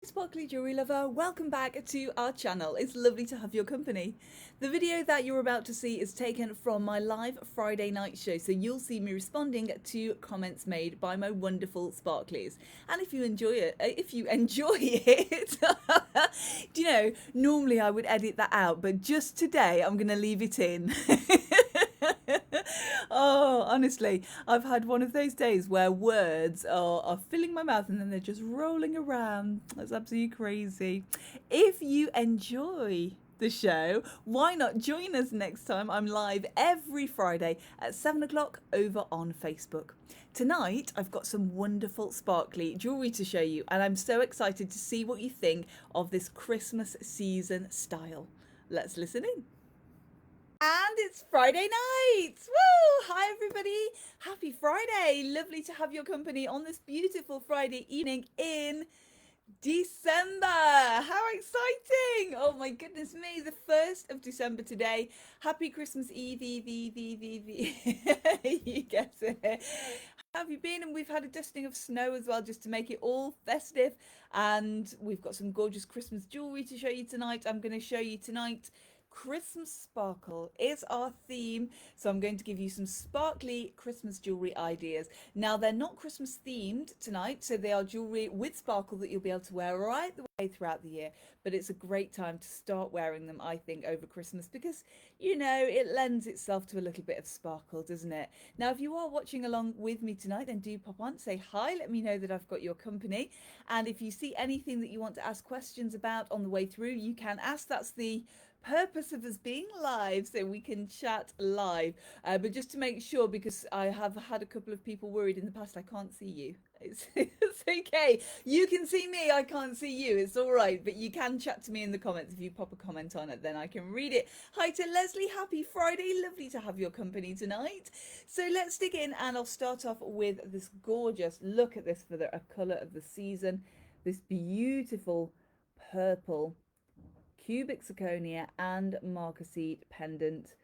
Sparkly jewelry lover, welcome back to our channel. It's lovely to have your company. The video that you're about to see is taken from my live Friday night show, so you'll see me responding to comments made by my wonderful Sparklies. And if you enjoy it, do you know, normally I would edit that out, but just today I'm going to leave it in. Oh, honestly, I've had one of those days where words are filling my mouth and then they're just rolling around. That's absolutely crazy. If you enjoy the show, why not join us next time? I'm live every Friday at 7 o'clock over on Facebook. Tonight, I've got some wonderful sparkly jewellery to show you, and I'm so excited to see what you think of this Christmas season style. Let's listen in. And it's Friday night! Woo! Hi everybody! Happy Friday! Lovely to have your company on this beautiful Friday evening in December! How exciting! Oh my goodness me, the 1st of December today. Happy Christmas Eve, you get it. How have you been? And we've had a dusting of snow as well, just to make it all festive. And we've got some gorgeous Christmas jewellery to show you tonight. I'm going to show you tonight Christmas sparkle is our theme, so I'm going to give you some sparkly Christmas jewellery ideas. Now, they're not Christmas themed tonight, so they are jewellery with sparkle that you'll be able to wear right the way throughout the year, but it's a great time to start wearing them, I think, over Christmas, because, you know, it lends itself to a little bit of sparkle, doesn't it? Now, if you are watching along with me tonight, then do pop on, say hi, let me know that I've got your company, and if you see anything that you want to ask questions about on the way through, you can ask. That's the purpose of us being live, so we can chat live, but just to make sure, because I have had a couple of people worried in the past, I can't see you. It's okay, you can see me, I can't see you, it's all right, but you can chat to me in the comments. If you pop a comment on it, then I can read it. Hi to Leslie, happy Friday, lovely to have your company tonight. So let's dig in, and I'll start off with this gorgeous, look at this, for a colour of the season, this beautiful purple cubic zirconia and marcasite pendant,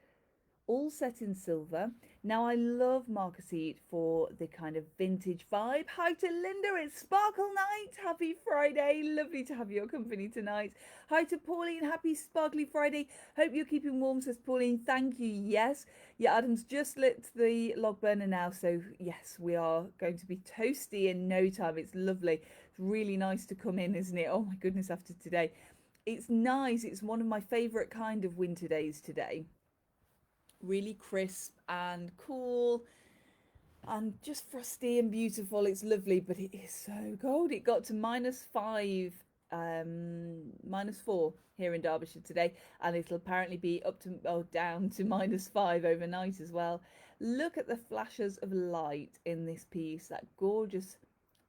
all set in silver. Now, I love marcasite for the kind of vintage vibe. Hi to Linda, it's Sparkle Night. Happy Friday, lovely to have your company tonight. Hi to Pauline, happy Sparkly Friday. Hope you're keeping warm, says Pauline. Thank you, yes. Yeah, Adam's just lit the log burner now, so yes, we are going to be toasty in no time. It's lovely. It's really nice to come in, isn't it? Oh my goodness, after today. It's nice. It's one of my favourite kind of winter days today. Really crisp and cool and just frosty and beautiful. It's lovely, but it is so cold. It got to -5, -4 here in Derbyshire today, and it'll apparently be up to down to -5 overnight as well. Look at the flashes of light in this piece, that gorgeous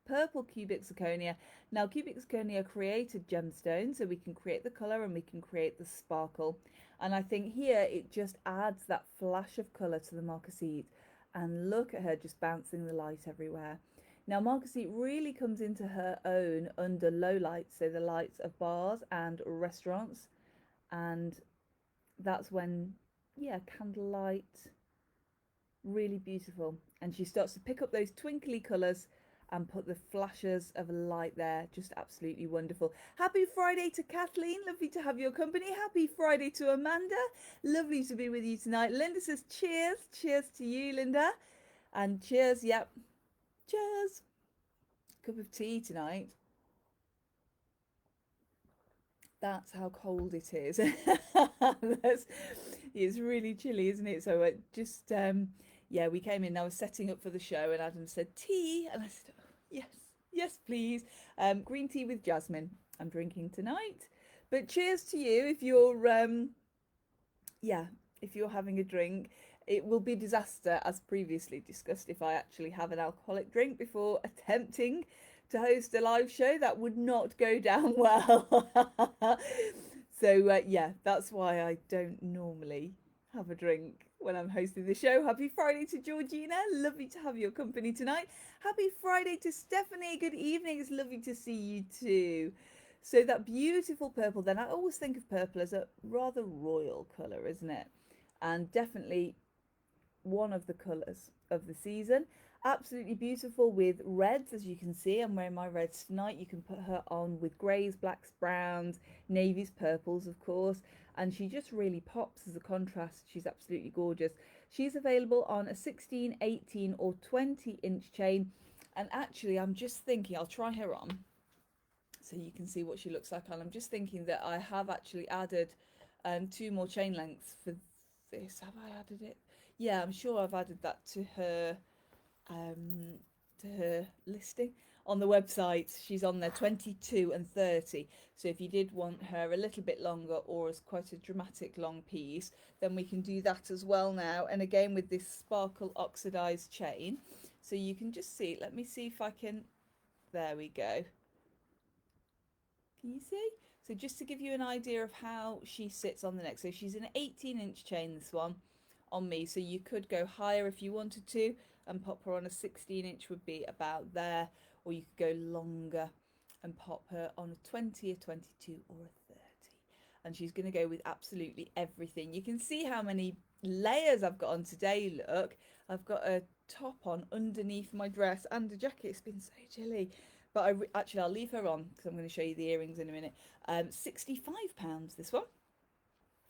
purple cubic zirconia. Now, cubic zirconia created gemstones, so we can create the colour and we can create the sparkle. And I think here it just adds that flash of colour to the marcasite. And look at her just bouncing the light everywhere. Now, marcasite really comes into her own under low light, so the lights of bars and restaurants. And that's when, yeah, candlelight, really beautiful. And she starts to pick up those twinkly colours and put the flashes of light there. Just absolutely wonderful. Happy Friday to Kathleen, lovely to have your company. Happy Friday to Amanda, lovely to be with you tonight. Linda says cheers. Cheers to you, Linda. And cheers, yep, cheers. Cup of tea tonight. That's how cold it is. It's really chilly, isn't it? So just yeah, we came in, I was setting up for the show, and Adam said tea, and I said, oh, yes please. Green tea with jasmine I'm drinking tonight. But cheers to you if you're yeah, if you're having a drink. It will be a disaster, as previously discussed, if I actually have an alcoholic drink before attempting to host a live show. That would not go down well. So yeah, that's why I don't normally have a drink when I'm hosting the show. Happy Friday to Georgina, lovely to have your company tonight. Happy Friday to Stephanie, good evening, it's lovely to see you too. So that beautiful purple, then I always think of purple as a rather royal colour, isn't it? And definitely one of the colours of the season. Absolutely beautiful with reds, as you can see. I'm wearing my reds tonight. You can put her on with greys, blacks, browns, navies, purples, of course. And she just really pops as a contrast. She's absolutely gorgeous. She's available on a 16, 18 or 20-inch chain. And actually, I'm just thinking, I'll try her on so you can see what she looks like. And I'm just thinking that I have actually added 2 more chain lengths for this. Have I added it? Yeah, I'm sure I've added that um, to her listing on the website. She's on there 22 and 30. So if you did want her a little bit longer or as quite a dramatic long piece, then we can do that as well now. And again with this sparkle oxidized chain. So you can just see, let me see if I can, there we go. Can you see? So just to give you an idea of how she sits on the neck. So she's an 18-inch chain, this one, on me. So you could go higher if you wanted to and pop her on a 16-inch would be about there. Or you could go longer and pop her on a 20, a 22 or a 30. And she's going to go with absolutely everything. You can see how many layers I've got on today, look. I've got a top on underneath my dress and a jacket. It's been so chilly. But actually, I'll leave her on because I'm going to show you the earrings in a minute. £65 this one.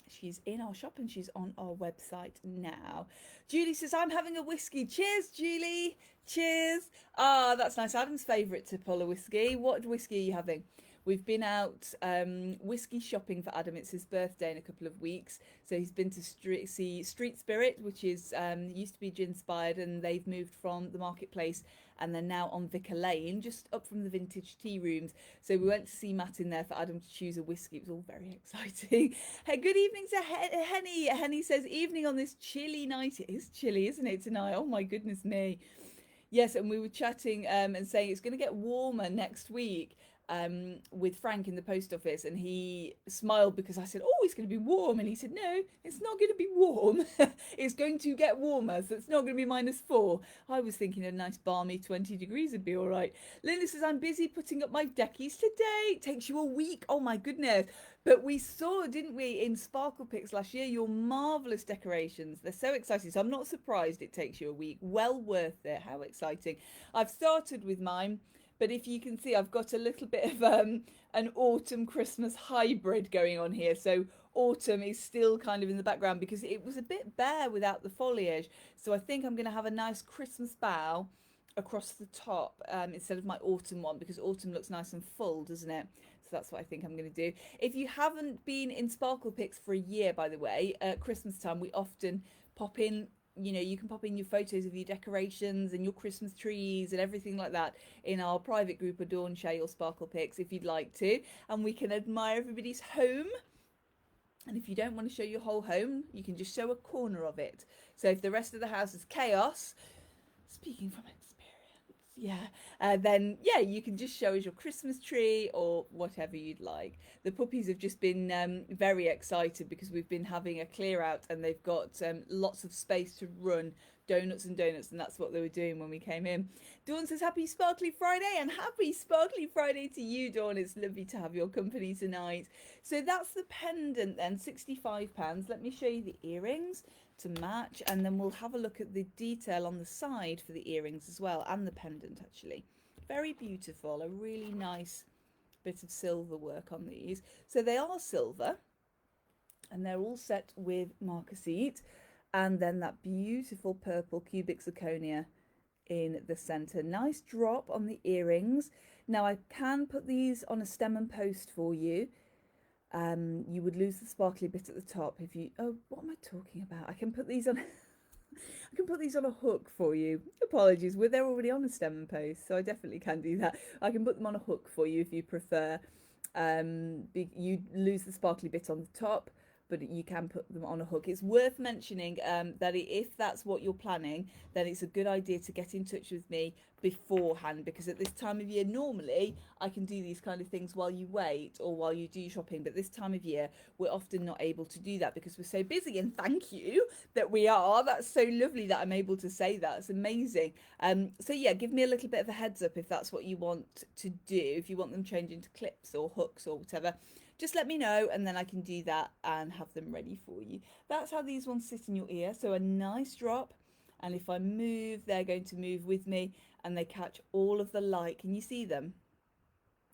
She's in our shop and she's on our website now. Julie says, I'm having a whiskey. Cheers, Julie. Cheers. Ah, that's nice. Adam's favourite to pull a whiskey. What whiskey are you having? We've been out whiskey shopping for Adam. It's his birthday in a couple of weeks. So he's been to see Street Spirit, which is used to be gin-inspired, and they've moved from the marketplace and they're now on Vicar Lane, just up from the vintage tea rooms. So we went to see Matt in there for Adam to choose a whiskey. It was all very exciting. Hey, good evening to Henny. Henny says, evening on this chilly night. It is chilly, isn't it, tonight? Oh my goodness me. Yes, and we were chatting and saying it's going to get warmer next week. With Frank in the post office, and he smiled because I said, oh, it's going to be warm, and he said, no, it's not going to be warm. It's going to get warmer, so it's not going to be -4. I was thinking a nice balmy 20 degrees would be all right. Linda says, I'm busy putting up my deckies today. It takes you a week. Oh my goodness. But we saw, didn't we, in Sparkle Picks last year, your marvellous decorations. They're so exciting. So I'm not surprised it takes you a week. Well worth it. How exciting. I've started with mine. But if you can see, I've got a little bit of an autumn Christmas hybrid going on here. So autumn is still kind of in the background because it was a bit bare without the foliage. So I think I'm going to have a nice Christmas bow across the top instead of my autumn one, because autumn looks nice and full, doesn't it? So that's what I think I'm going to do. If you haven't been in Sparkle Picks for a year, by the way, at Christmas time, we often pop in, you know, you can pop in your photos of your decorations and your Christmas trees and everything like that in our private group, Adorn, Shay or Sparkle Picks, if you'd like to. And we can admire everybody's home. And if you don't want to show your whole home, you can just show a corner of it. So if the rest of the house is chaos, speaking from experience, then yeah, you can just show us your Christmas tree or whatever you'd like. The puppies have just been very excited because we've been having a clear out and they've got lots of space to run donuts, and that's what they were doing when we came in. Dawn says happy Sparkly Friday, and happy Sparkly Friday to you, Dawn. It's lovely to have your company tonight. So that's the pendant then, £65. Let me show you the earrings to match, and then we'll have a look at the detail on the side for the earrings as well, and the pendant actually. Very beautiful, a really nice bit of silver work on these. So they are silver and they're all set with marcasite, and then that beautiful purple cubic zirconia in the center. Nice drop on the earrings. Now I can put these on a stem and post for you. You would lose the sparkly bit at the top if you, oh, what am I talking about? I can put these on I can put these on a hook for you. Apologies, they're already on a stem and post, so I definitely can do that. I can put them on a hook for you if you prefer. You lose the sparkly bit on the top, but you can put them on a hook. It's worth mentioning that if that's what you're planning, then it's a good idea to get in touch with me beforehand, because at this time of year, normally I can do these kind of things while you wait or while you do shopping, but this time of year we're often not able to do that because we're so busy, and thank you that we are. That's so lovely that I'm able to say that. It's amazing. So yeah, give me a little bit of a heads up if that's what you want to do, if you want them changed into clips or hooks or whatever. Just let me know and then I can do that and have them ready for you. That's how these ones sit in your ear. So a nice drop And if I move, they're going to move with me, and they catch all of the light. Can you see them?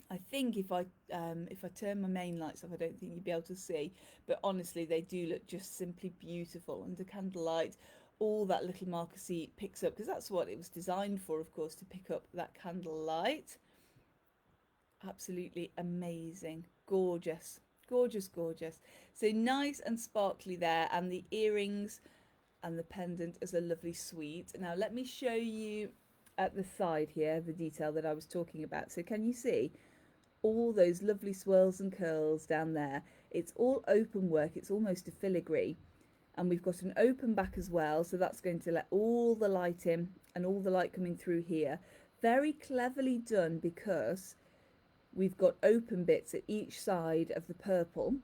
I think if I turn my main lights off, I don't think you'd be able to see, but honestly, they do look just simply beautiful under candlelight. All that little marcasite picks up, because that's what it was designed for, of course, to pick up that candlelight. Absolutely amazing, gorgeous, gorgeous, gorgeous. So nice and sparkly there, and the earrings and the pendant is a lovely suite. Now let me show you at the side here the detail that I was talking about. So can you see all those lovely swirls and curls down there? It's all open work, it's almost a filigree, and we've got an open back as well, so that's going to let all the light in and all the light coming through here. Very cleverly done, because we've got open bits at each side of the purple,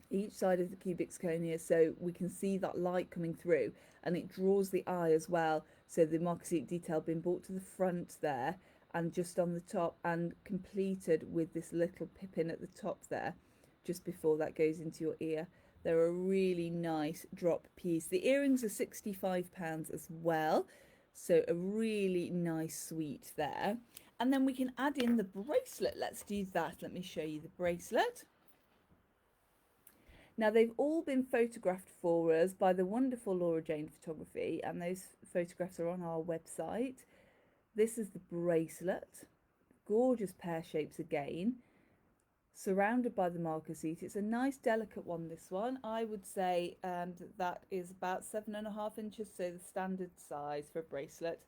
each side of the cubic zirconia, so we can see that light coming through, and it draws the eye as well. So the marcasite detail being brought to the front there, and just on the top, and completed with this little pippin at the top there, just before that goes into your ear. They're a really nice drop piece. The earrings are £65 as well, so a really nice suite there. And then we can add in the bracelet. Let's do that. Let me show you the bracelet. Now, they've all been photographed for us by the wonderful Laura Jane Photography, and those photographs are on our website. This is the bracelet. Gorgeous pear shapes again, surrounded by the marcasite. It's a nice delicate one, this one. I would say that is about 7.5 inches, so the standard size for a bracelet.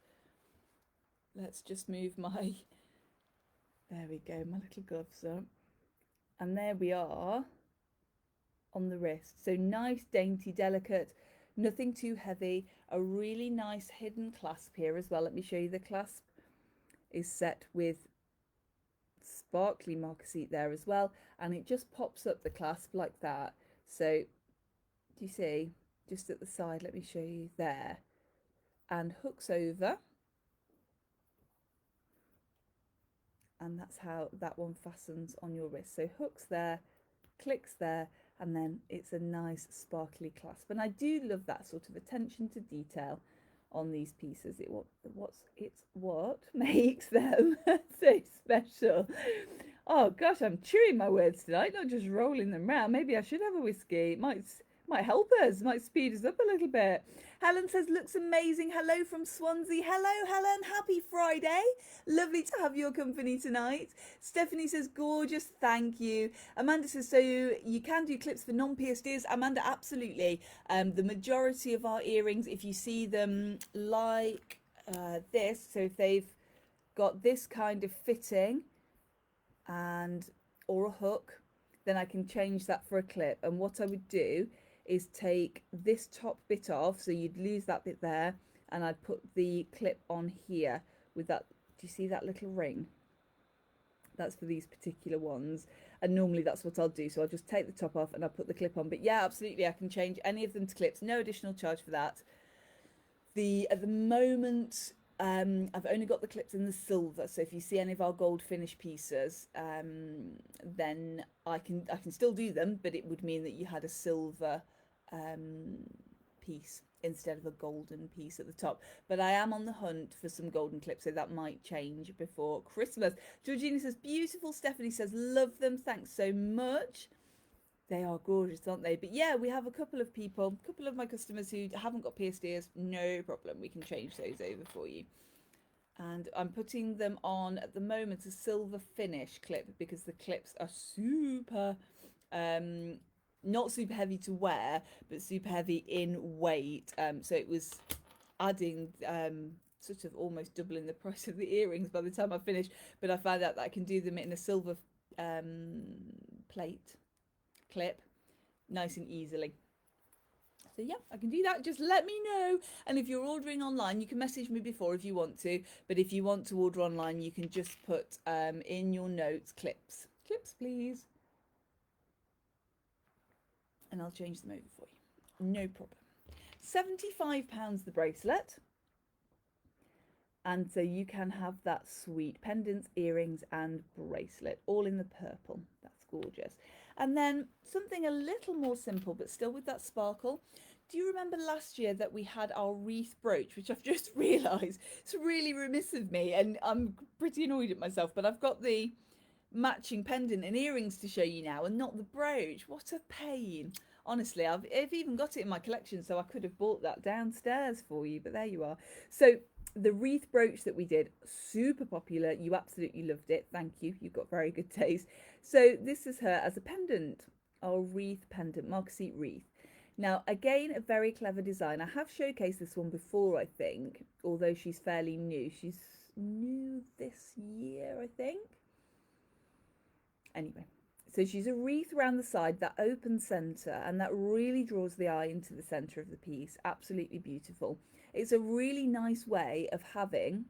Let's just move my, there we go, my little gloves up. And there we are on the wrist. So nice, dainty, delicate, nothing too heavy. A really nice hidden clasp here as well. Let me show you. The clasp is set with sparkly marcasite there as well, and it just pops up the clasp like that. So do you see, just at the side, let me show you there, and hooks over, and that's how that one fastens on your wrist. So hooks there, clicks there, and then it's a nice sparkly clasp. And I do love that sort of attention to detail on these pieces. It's what makes them so special. Oh gosh, I'm chewing my words tonight, not just rolling them around. Maybe I should have a whiskey. It might help us, might speed us up a little bit. Helen says, looks amazing. Hello from Swansea. Hello, Helen. Happy Friday. Lovely to have your company tonight. Stephanie says, gorgeous. Thank you. Amanda says, so you can do clips for non-pierced ears. Amanda, absolutely. The majority of our earrings, if you see them like this, so if they've got this kind of fitting or a hook, then I can change that for a clip. And what I would do is take this top bit off, so you'd lose that bit there, and I'd put the clip on here with that. Do you see that little ring? That's for these particular ones, and normally that's what I'll do. So I'll just take the top off and I'll put the clip on. But yeah, absolutely, I can change any of them to clips, no additional charge for that. At the moment, I've only got the clips in the silver, so if you see any of our gold finish pieces, then I can still do them, but it would mean that you had a silver piece instead of a golden piece at the top. But I am on the hunt for some golden clips, so that might change before Christmas. Georgina says, beautiful. Stephanie says, love them. Thanks so much. They are gorgeous, aren't they? But yeah, we have a couple of my customers who haven't got pierced ears. No problem, we can change those over for you. And I'm putting them on at the moment a silver finish clip, because the clips are super not super heavy to wear, but super heavy in weight. So it was adding sort of almost doubling the price of the earrings by the time I finished. But I found out that I can do them in a silver plate clip nice and easily. So yeah, I can do that. Just let me know. And if you're ordering online, you can message me before if you want to. But if you want to order online, you can just put in your notes, clips please, and I'll change them over for you. No problem. £75 the bracelet. And so you can have that sweet pendants, earrings and bracelet, all in the purple. That's gorgeous. And then something a little more simple, but still with that sparkle. do you remember last year that we had our wreath brooch, which I've just realised it's really remiss of me, and I'm pretty annoyed at myself, but I've got the matching pendant and earrings to show you now and not the brooch. What a pain. Honestly, I've even got it in my collection, so I could have bought that downstairs for you, but there you are. So the wreath brooch that we did, super popular. You absolutely loved it. Thank you. You've got very good taste. So this is her as a pendant, our wreath pendant, Marcasite wreath. Now, again, a very clever design. I have showcased this one before, I think, although she's fairly new. She's new this year, I think. Anyway, so she's a wreath around the side, that open centre, and that really draws the eye into the centre of the piece. Absolutely beautiful. It's a really nice way of having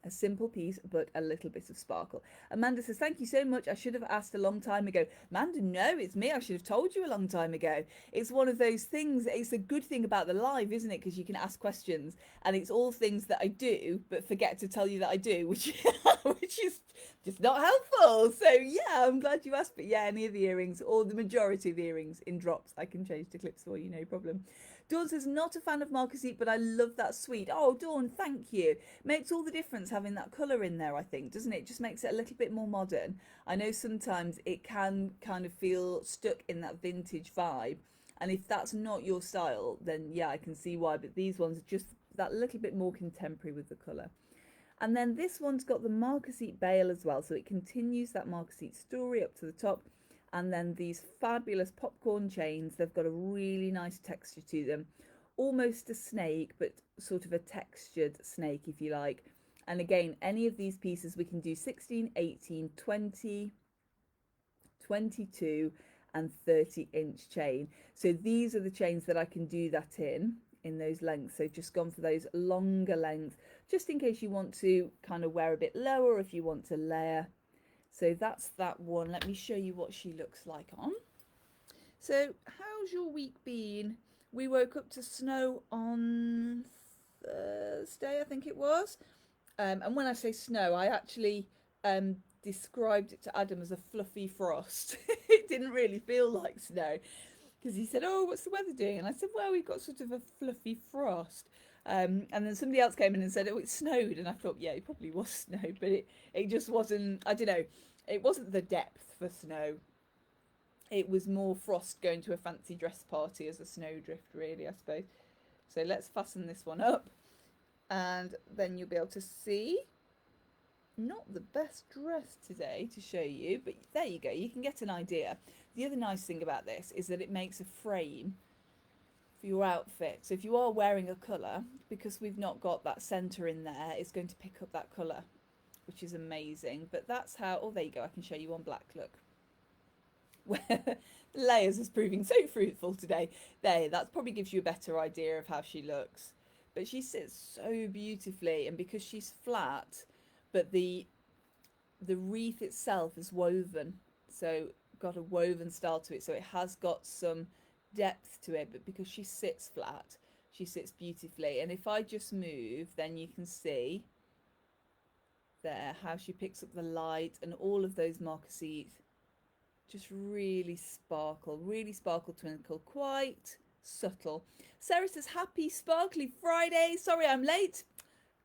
a simple piece, but a little bit of sparkle. Amanda says, thank you so much. I should have asked a long time ago. Amanda, no, it's me. I should have told you a long time ago. It's one of those things. It's a good thing about the live, isn't it? Because you can ask questions, and it's all things that I do, but forget to tell you that I do, which is just not helpful. So yeah, I'm glad you asked. But yeah, any of the earrings, or the majority of the earrings in drops, I can change to clips for you, no problem. Dawn says, not a fan of Marcasite, but I love that suite. Oh, Dawn, thank you. Makes all the difference having that colour in there, I think, doesn't it? It just makes it a little bit more modern. I know sometimes it can kind of feel stuck in that vintage vibe. And if that's not your style, then yeah, I can see why. But these ones are just that little bit more contemporary with the colour. And then this one's got the Marcasite bail as well. So it continues that Marcasite story up to the top. And then these fabulous popcorn chains, they've got a really nice texture to them. Almost a snake, but sort of a textured snake, if you like. And again, any of these pieces we can do 16, 18, 20, 22 and 30-inch chain. So these are the chains that I can do that in those lengths. So just gone for those longer lengths, just in case you want to kind of wear a bit lower, if you want to layer. So that's that one. Let me show you what she looks like on. So how's your week been? We woke up to snow on Thursday, I think it was. And when I say snow, I actually described it to Adam as a fluffy frost. It didn't really feel like snow, because he said, oh, what's the weather doing? And I said, well, we've got sort of a fluffy frost. And then somebody else came in and said, oh, it snowed. And I thought, yeah, it probably was snow, but it just wasn't, I don't know, it wasn't the depth for snow. It was more frost going to a fancy dress party as a snowdrift, really, I suppose. So let's fasten this one up, and then you'll be able to see. Not the best dress today to show you, but there you go. You can get an idea. The other nice thing about this is that it makes a frame for your outfit. So if you are wearing a colour, because we've not got that centre in there, it's going to pick up that colour, which is amazing. But that's how, oh, there you go. I can show you on black, look. Where the layers is proving so fruitful today. There, that probably gives you a better idea of how she looks. But she sits so beautifully, and because she's flat, but the wreath itself is woven, so got a woven style to it, so it has got some depth to it, but because she sits flat, she sits beautifully. And if I just move, then you can see there how she picks up the light, and all of those Marcasite just really sparkle twinkle, quite subtle. Sarah says, happy sparkly Friday. Sorry I'm late.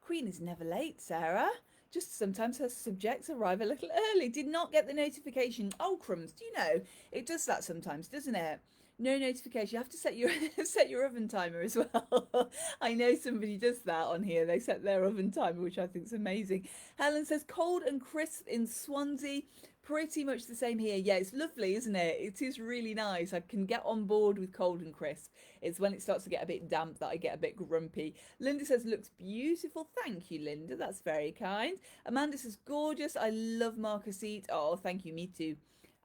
Queen is never late, Sarah. Just sometimes her subjects arrive a little early. Did not get the notification. Oh, crumbs. Do you know, it does that sometimes, doesn't it? No notification. You have to set your oven timer as well. I know somebody does that on here. They set their oven timer, which I think is amazing. Helen says, cold and crisp in Swansea. Pretty much the same here. Yeah, it's lovely, isn't it? It is really nice. I can get on board with cold and crisp. It's when it starts to get a bit damp that I get a bit grumpy. Linda says, looks beautiful. Thank you, Linda. That's very kind. Amanda says, gorgeous. I love Marcasite. Oh, thank you. Me too.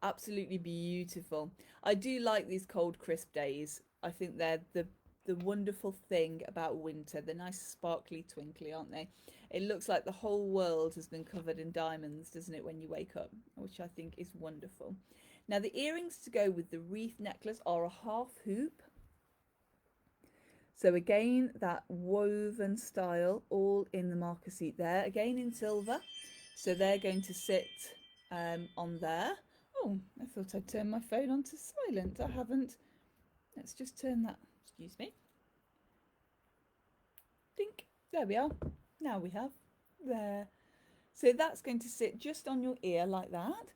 Absolutely beautiful. I do like these cold, crisp days. I think they're the wonderful thing about winter. They're nice, sparkly, twinkly, aren't they? It looks like the whole world has been covered in diamonds, doesn't it, when you wake up, which I think is wonderful. Now, the earrings to go with the wreath necklace are a half hoop. So again, that woven style, all in the Marcasite there, again in silver. So they're going to sit on there. Oh, I thought I'd turn my phone on to silent. I haven't. Let's just turn that Excuse me. Dink. There we are. Now we have there. So that's going to sit just on your ear like that.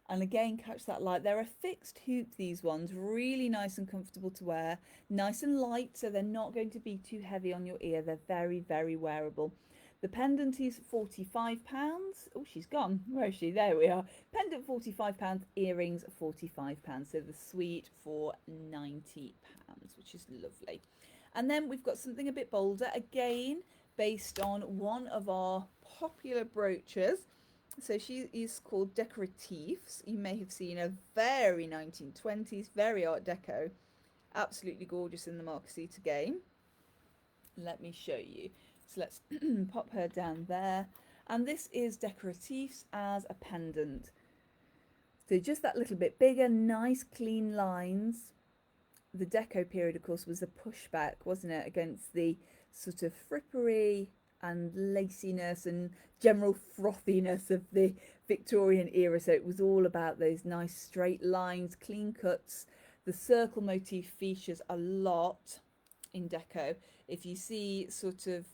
And again, catch that light. They're a fixed hoop, these ones, really nice and comfortable to wear, nice and light, so they're not going to be too heavy on your ear. They're very, very wearable. The pendant is £45. Oh, she's gone. Where is she? There we are. Pendant £45, earrings £45. So the suite for £90, which is lovely. And then we've got something a bit bolder, again, based on one of our popular brooches. So she is called Decoratifs. You may have seen a very 1920s, very Art Deco. Absolutely gorgeous in the Marcasite again. Let me show you. So let's pop her down there. And this is Decoratifs as a pendant. So just that little bit bigger, nice clean lines. The Deco period, of course, was a pushback, wasn't it, against the sort of frippery and laciness and general frothiness of the Victorian era. So it was all about those nice straight lines, clean cuts. The circle motif features a lot in Deco. If you see sort of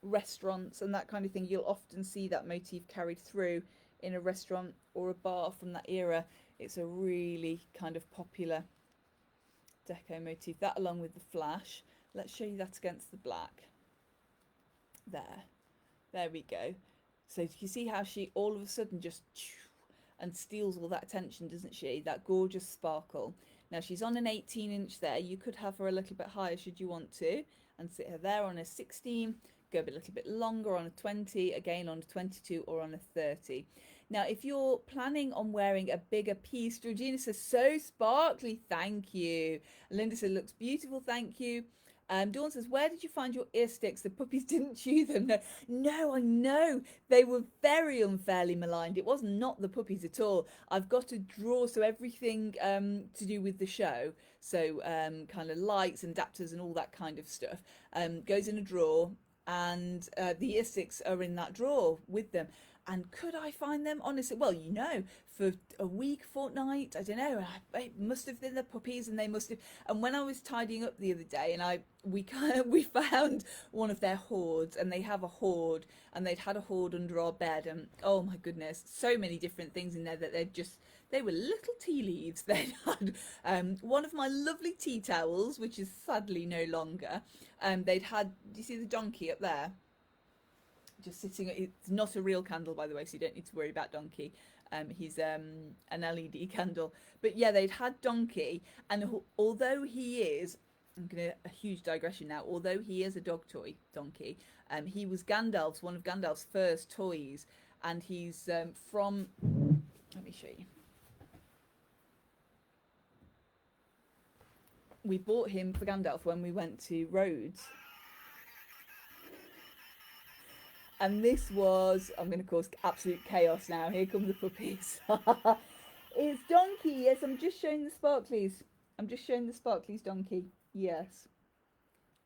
restaurants and that kind of thing, you'll often see that motif carried through in a restaurant or a bar from that era. It's a really kind of popular Deco motif. That along with the flash. Let's show you that against the black. There we go. So you see how she all of a sudden just and steals all that attention, doesn't she? That gorgeous sparkle. Now she's on an 18-inch there. You could have her a little bit higher should you want to, and sit her there on a 16, go a little bit longer on a 20, again on a 22 or on a 30. Now if you're planning on wearing a bigger piece, Georgina says, so sparkly, thank you. Linda said, looks beautiful, thank you. Dawn says, where did you find your ear sticks? The puppies didn't chew them. No, I know. They were very unfairly maligned. It was not the puppies at all. I've got a drawer, so everything to do with the show, so kind of lights and adapters and all that kind of stuff, goes in a drawer, and the ear sticks are in that drawer with them. And could I find them? Honestly, well, you know, for a week, fortnight, I don't know. It must have been the puppies, and they must have. And when I was tidying up the other day, and we found one of their hoards, and they have a hoard, and they'd had a hoard under our bed, and oh my goodness, so many different things in there that they were little tea leaves. They had one of my lovely tea towels, which is sadly no longer. They'd had. Do you see the donkey up there? Just sitting. It's not a real candle, by the way, so you don't need to worry about Donkey. He's an LED candle. But yeah, they'd had Donkey, and although he is, a huge digression now, although he is a dog toy, Donkey, he was Gandalf's, one of Gandalf's first toys, and he's from, let me show you. We bought him for Gandalf when we went to Rhodes. And this was, I'm going to cause absolute chaos now. Here come the puppies. It's Donkey. Yes, I'm just showing the Sparklies. I'm just showing the Sparklies Donkey. Yes.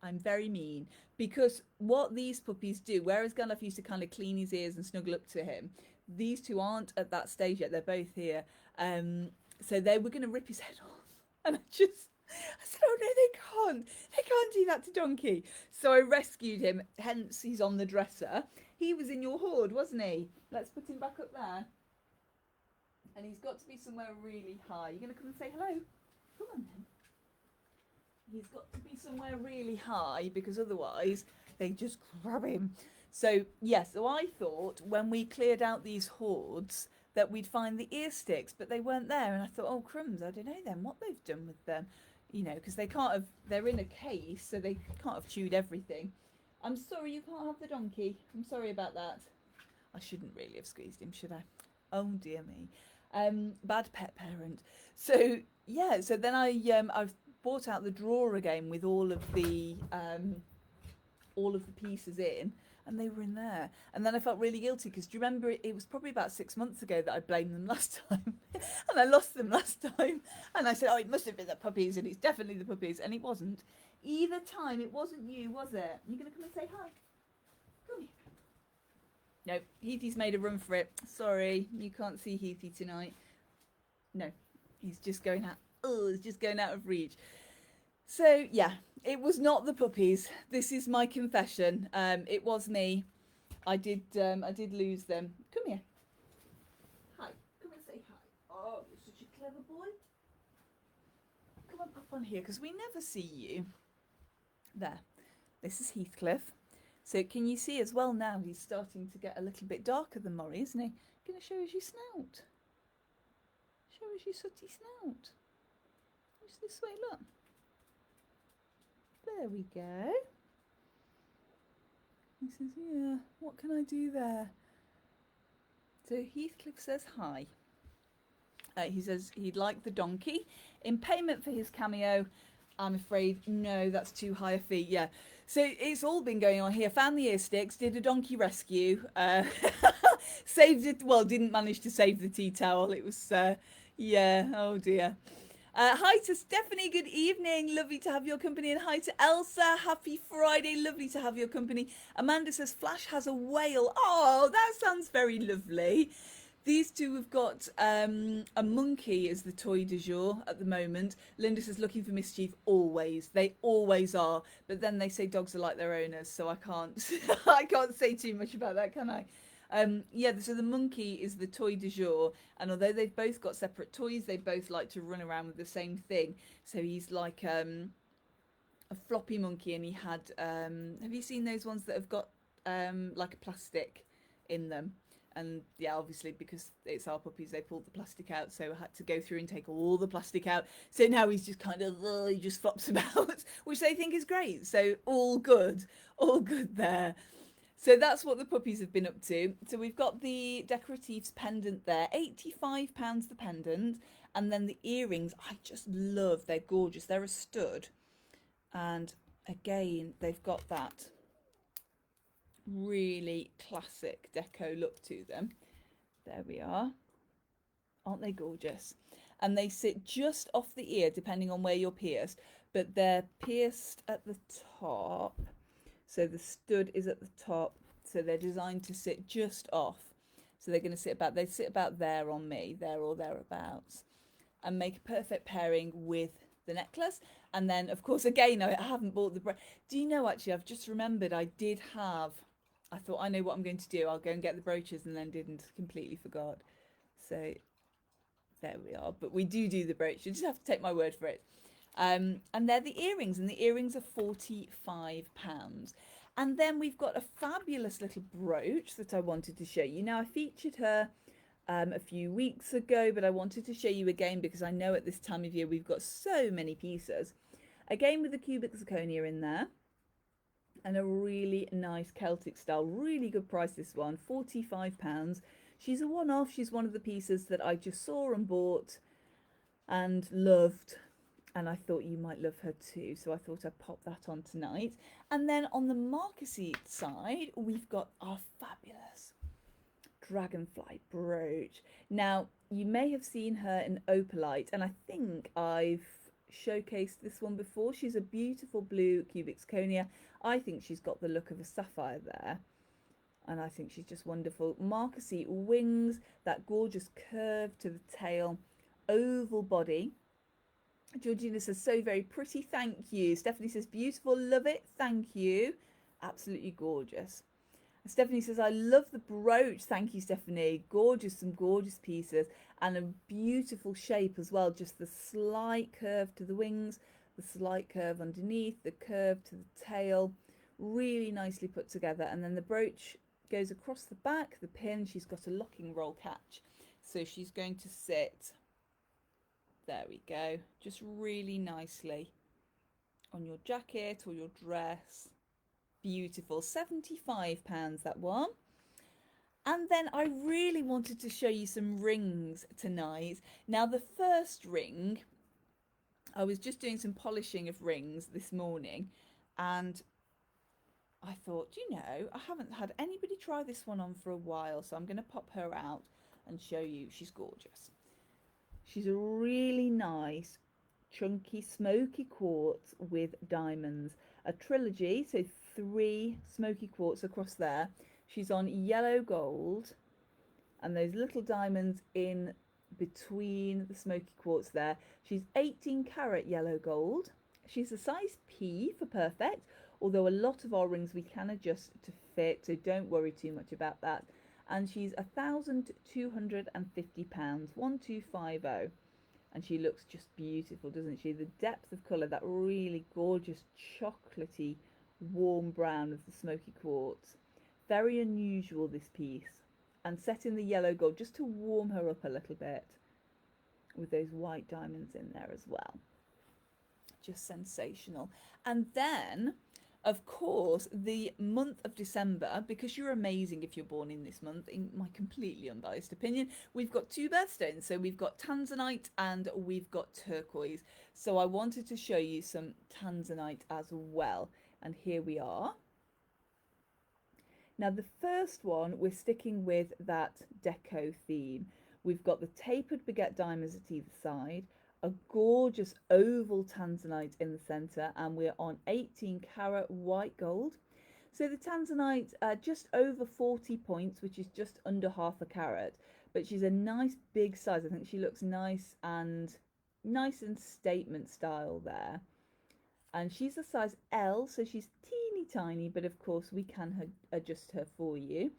I'm very mean. Because what these puppies do, whereas Gandalf used to kind of clean his ears and snuggle up to him, these two aren't at that stage yet. They're both here. So they were going to rip his head off. And I said, oh no, they can't. They can't do that to Donkey. So I rescued him, hence he's on the dresser. He was in your hoard, wasn't he? Let's put him back up there. And he's got to be somewhere really high. You're going to come and say hello? Come on then. He's got to be somewhere really high, because otherwise they just grab him. So, yes, so I thought when we cleared out these hoards that we'd find the ear sticks, but they weren't there. And I thought, oh, crumbs, I don't know then what they've done with them. You know, because they can't have, they're in a case, so they can't have chewed everything. I'm sorry you can't have the Donkey. I'm sorry about that. I shouldn't really have squeezed him, should I? Oh, dear me. Bad pet parent. So, yeah, so then I've brought out the drawer again with all of the pieces in, and they were in there. And then I felt really guilty, because do you remember it was probably about 6 months ago that I blamed them last time, and I lost them last time, and I said, oh, it must have been the puppies, and it's definitely the puppies, and it wasn't. Either time it wasn't you, was it? You're going to come and say hi? Come here. No, Heathy's made a run for it. Sorry, you can't see Heathy tonight. No, he's just going out. Oh, he's just going out of reach. So yeah, it was not the puppies. This is my confession. It was me. I did lose them. Come here. Hi. Come and say hi. Oh, you're such a clever boy. Come on, pop on here because we never see you. There. This is Heathcliff. So can you see as well now he's starting to get a little bit darker than Murray, isn't he? Going to show us your snout. Show us your sooty snout. Just this way, look. There we go. He says, yeah, what can I do there? So Heathcliff says hi. He says he'd like the donkey. In payment for his cameo, I'm afraid, no, that's too high a fee. Yeah. So it's all been going on here. Found the ear sticks, did a donkey rescue, saved it. Well, didn't manage to save the tea towel. It was, yeah, oh dear. Hi to Stephanie, good evening. Lovely to have your company. And hi to Elsa, happy Friday. Lovely to have your company. Amanda says Flash has a whale. Oh, that sounds very lovely. These two have got a monkey as the toy du jour at the moment. Linda says looking for mischief always. They always are. But then they say dogs are like their owners, so I can't I can't say too much about that, can I? Yeah, so the monkey is the toy du jour, and although they've both got separate toys, they both like to run around with the same thing. So he's like a floppy monkey, and he had have you seen those ones that have got like a plastic in them? And yeah, obviously because it's our puppies, they pulled the plastic out, so I had to go through and take all the plastic out. So now he's just kind of he just flops about, which they think is great. So all good there. So that's what the puppies have been up to. So we've got the decoratives pendant there, £85 the pendant, and then the earrings. I just love, they're gorgeous. They're a stud, and again they've got that really classic deco look to them. There we are. Aren't they gorgeous? And they sit just off the ear depending on where you're pierced, but they're pierced at the top, so the stud is at the top, so they're designed to sit just off. So they're going to sit about, they sit about there on me, there or thereabouts, and make a perfect pairing with the necklace. And then of course again I haven't bought the do you know, actually I've just remembered I did have, I thought I know what I'm going to do, I'll go and get the brooches, and then didn't, completely forgot. So there we are, but we do the brooch, you just have to take my word for it. And they're the earrings, and the earrings are £45. And then we've got a fabulous little brooch that I wanted to show you. Now I featured her a few weeks ago, but I wanted to show you again because I know at this time of year we've got so many pieces. Again with the cubic zirconia in there, and a really nice Celtic style, really good price this one, £45. She's a one-off. She's one of the pieces that I just saw and bought and loved, and I thought you might love her too, so I thought I'd pop that on tonight. And then on the Marcasite side, we've got our fabulous dragonfly brooch. Now you may have seen her in opalite, and I think I've showcased this one before. She's a beautiful blue cubic zirconia. I think she's got the look of a sapphire there, and I think she's just wonderful. Marcasite wings, that gorgeous curve to the tail, oval body. Georgina says so very pretty, thank you. Stephanie says beautiful, love it, thank you, absolutely gorgeous. Stephanie says I love the brooch, thank you Stephanie, gorgeous, some gorgeous pieces, and a beautiful shape as well, just the slight curve to the wings, the slight curve underneath, the curve to the tail, really nicely put together. And then the brooch goes across the back, the pin, she's got a locking roll catch, so she's going to sit, there we go, just really nicely on your jacket or your dress. Beautiful, £75 that one. And then I really wanted to show you some rings tonight. Now the first ring, I was just doing some polishing of rings this morning, and I thought, you know, I haven't had anybody try this one on for a while, so I'm going to pop her out and show you. She's gorgeous. She's a really nice chunky smoky quartz with diamonds, a trilogy, so 3 smoky quartz across there. She's on yellow gold, and those little diamonds in between the smoky quartz there. She's 18 karat yellow gold. She's a size P for perfect, although a lot of our rings we can adjust to fit, so don't worry too much about that. And she's £1,250, 1250. And she looks just beautiful, doesn't she? The depth of colour, that really gorgeous chocolatey warm brown of the smoky quartz. Very unusual, this piece. And set in the yellow gold just to warm her up a little bit, with those white diamonds in there as well. Just sensational. And then, of course, the month of December, because you're amazing if you're born in this month, in my completely unbiased opinion, we've got two birthstones. So we've got tanzanite and we've got turquoise. So I wanted to show you some tanzanite as well. And here we are. Now the first one, we're sticking with that deco theme. We've got the tapered baguette diamonds at either side, a gorgeous oval tanzanite in the centre, and we're on 18 karat white gold. So the tanzanite just over 40 points, which is just under half a carat, but she's a nice big size. I think she looks nice and statement style there. And she's a size L, so she's teeny tiny, but of course we can adjust her for you.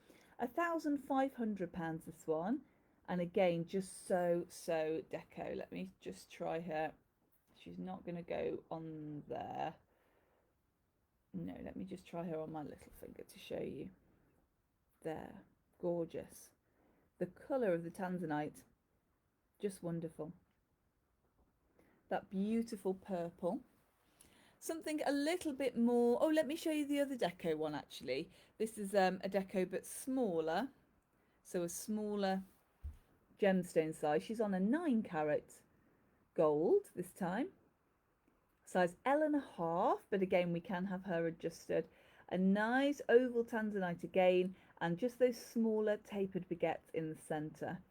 £1,500 this one. And again, just so deco. Let me just try her. She's not going to go on there. No, let me just try her on my little finger to show you. There, gorgeous. The colour of the tanzanite, just wonderful. That beautiful purple. Something a little bit more. Oh, let me show you the other deco one actually. This is a deco but smaller. So a smaller gemstone size. She's on a 9 carat gold this time, size L1/2, but again we can have her adjusted. A nice oval tanzanite again, and just those smaller tapered baguettes in the center.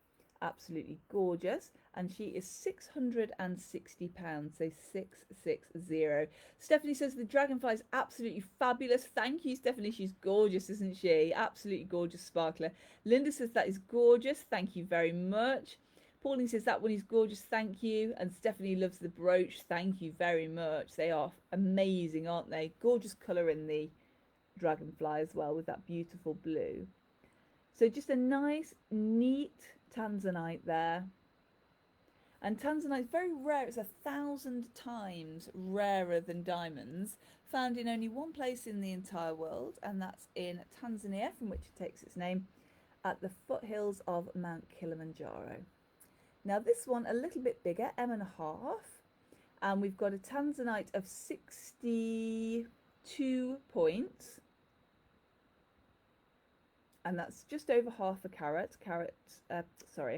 Absolutely gorgeous. And she is £660, so 660. Stephanie says the dragonfly is absolutely fabulous. Thank you, Stephanie. She's gorgeous, isn't she? Absolutely gorgeous sparkler. Linda says that is gorgeous. Thank you very much. Pauline says that one is gorgeous. Thank you. And Stephanie loves the brooch. Thank you very much. They are amazing, aren't they? Gorgeous colour in the dragonfly as well, with that beautiful blue. So just a nice, neat tanzanite there. And tanzanite is very rare. It's 1,000 times rarer than diamonds, found in only one place in the entire world, and that's in Tanzania, from which it takes its name, at the foothills of Mount Kilimanjaro. Now this one a little bit bigger, M1/2, and we've got a tanzanite of 62 points, and that's just over half a carat.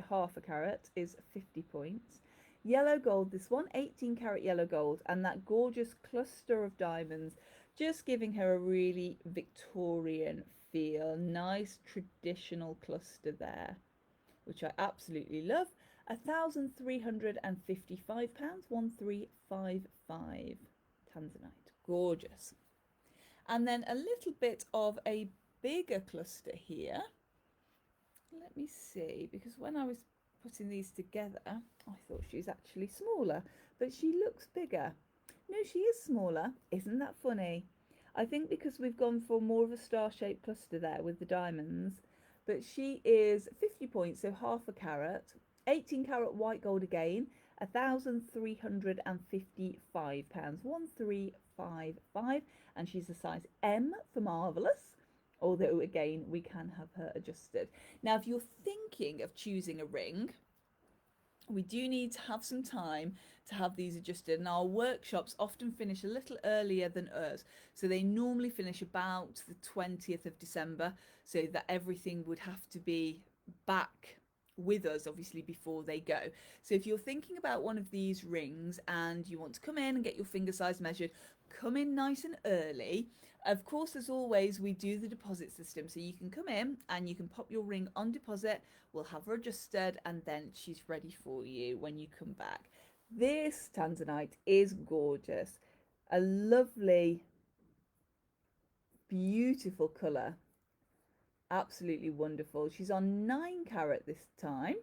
Half a carat is 50 points. Yellow gold, this one, 18 carat yellow gold, and that gorgeous cluster of diamonds, just giving her a really Victorian feel. Nice traditional cluster there, which I absolutely love. £1,355, 1355 tanzanite. Gorgeous. And then a little bit of a bigger cluster here. Let me see, because when I was putting these together I thought she was actually smaller, but she looks bigger. No, she is smaller. Isn't that funny? I think because we've gone for more of a star-shaped cluster there with the diamonds, but she is 50 points, so half a carat, 18 carat white gold again, £1,355, 1355, and she's a size M for marvellous. Although again we can have her adjusted. Now if you're thinking of choosing a ring, we do need to have some time to have these adjusted, and our workshops often finish a little earlier than ours, so they normally finish about the 20th of December, so that everything would have to be back with us obviously before they go. So if you're thinking about one of these rings and you want to come in and get your finger size measured, come in nice and early. Of course, as always, we do the deposit system, so you can come in and you can pop your ring on deposit, we'll have her adjusted, and then she's ready for you when you come back. This tanzanite is gorgeous. A lovely, beautiful colour. Absolutely wonderful. She's on 9 carat this time,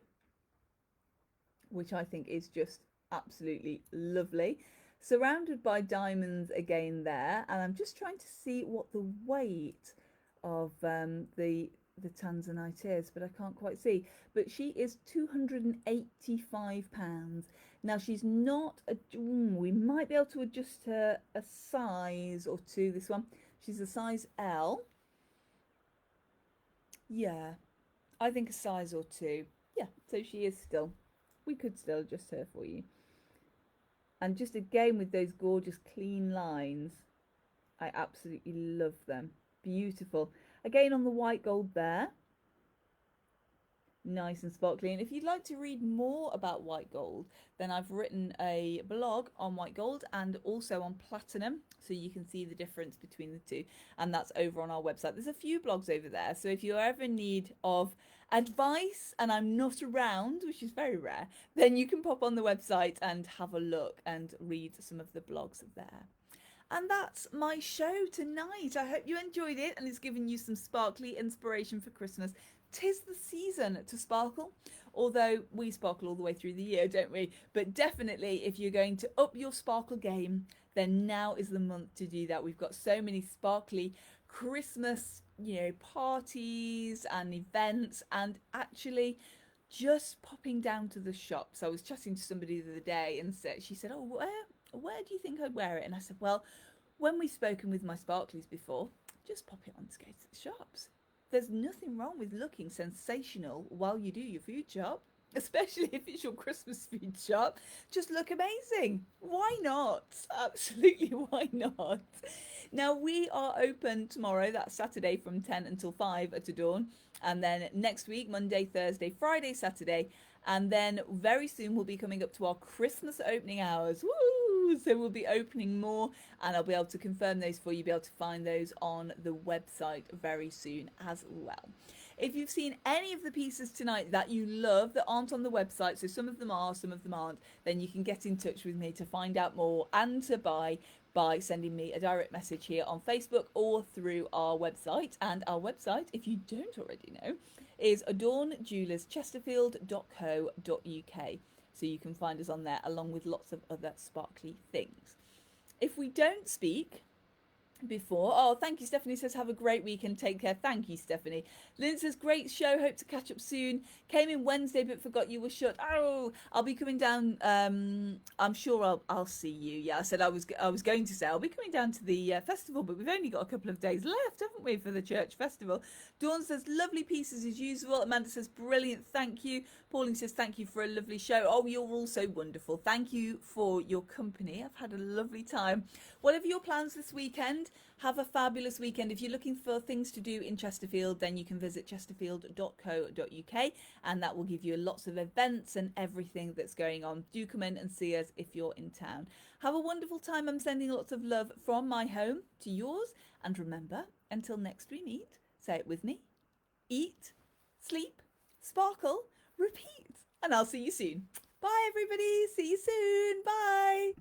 which I think is just absolutely lovely. surrounded by diamonds again there. And I'm just trying to see what the weight of the Tanzanite is, but I can't quite see. But she is £285. Now she's not a. We might be able to adjust her a size or two. This one, she's a size L. Yeah, I think a size or two. Yeah, so she is still. We could still adjust her for you. And just again with those gorgeous clean lines, I absolutely love them. Beautiful. Again on the white gold there. Nice and sparkly. And if you'd like to read more about white gold, then I've written a blog on white gold and also on platinum, so you can see the difference between the two, and that's over on our website. There's a few blogs over there, so if you're ever in need of advice and I'm not around, which is very rare, then you can pop on the website and have a look and read some of the blogs there. And that's my show tonight. I hope you enjoyed it and it's given you some sparkly inspiration for Christmas. 'Tis the season to sparkle, although we sparkle all the way through the year, don't we? But definitely, if you're going to up your sparkle game, then now is the month to do that. We've got so many sparkly Christmas, parties and events, and actually just popping down to the shops. I was chatting to somebody the other day and she said, oh, where do you think I'd wear it? And I said, well, when we've spoken with my Sparklies before, just pop it on to go to the shops. There's nothing wrong with looking sensational while you do your food shop, especially if it's your Christmas food shop. Just look amazing. Why not? Absolutely, why not? Now, we are open tomorrow, that's Saturday, from 10 until 5 at Adorn. And then next week, Monday, Thursday, Friday, Saturday. And then very soon we'll be coming up to our Christmas opening hours. Woo! So we'll be opening more and I'll be able to confirm those for you. You'll be able to find those on the website very soon as well. If you've seen any of the pieces tonight that you love that aren't on the website, so some of them are, some of them aren't, then you can get in touch with me to find out more and to buy by sending me a direct message here on Facebook or through our website. And our website, if you don't already know, is adornjewellerschesterfield.co.uk. So you can find us on there along with lots of other sparkly things. If we don't speak before, oh, thank you, Stephanie says have a great weekend, take care. Thank you, Stephanie. Lynn says great show, hope to catch up soon. Came in Wednesday but forgot you were shut. Oh, I'll be coming down. I'm sure I'll see you. Yeah, I said I was going to say I'll be coming down to the festival, but we've only got a couple of days left, haven't we, for the church festival. Dawn says lovely pieces as usual. Amanda says brilliant, thank you. Pauline says thank you for a lovely show. Oh, you're also wonderful. Thank you for your company. I've had a lovely time. Whatever your plans this weekend, have a fabulous weekend. If you're looking for things to do in Chesterfield, then you can visit chesterfield.co.uk and that will give you lots of events and everything that's going on. Do come in and see us if you're in town. Have a wonderful time. I'm sending lots of love from my home to yours. And remember, until next we meet, say it with me: eat, sleep, sparkle, repeat. And I'll see you soon. Bye, everybody. See you soon. Bye.